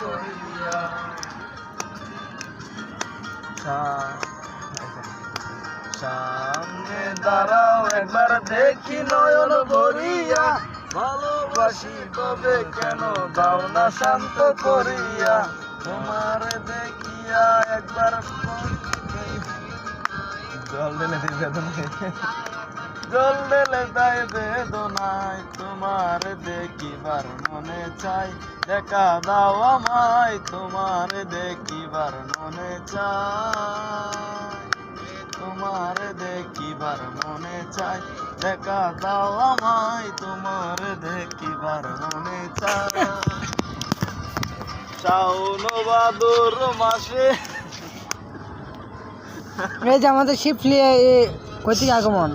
করিয়া। সামনে দাঁড়াও একবার দেখি নয়ন ভরিয়া, ভালোবাসি তবে কেন দাও না শান্ত করিয়া। তোমার দেখিয়া একবার জল ঢেলে দিই বেদনায়, জল ঢেলে দেয় বেদনায়। তোমার দেখিবার মনে চাই, দেখা দাও আমায়। তোমার দেখিবার মনে চাই, তোমার দেখিবার মনে চাই, দেখা দাও আমায়। তোমার দেখিবার মনে চাই। শ্রাবণ ভাদর মাসে এই যে আমাদের শিপ কই থেকে আগমন।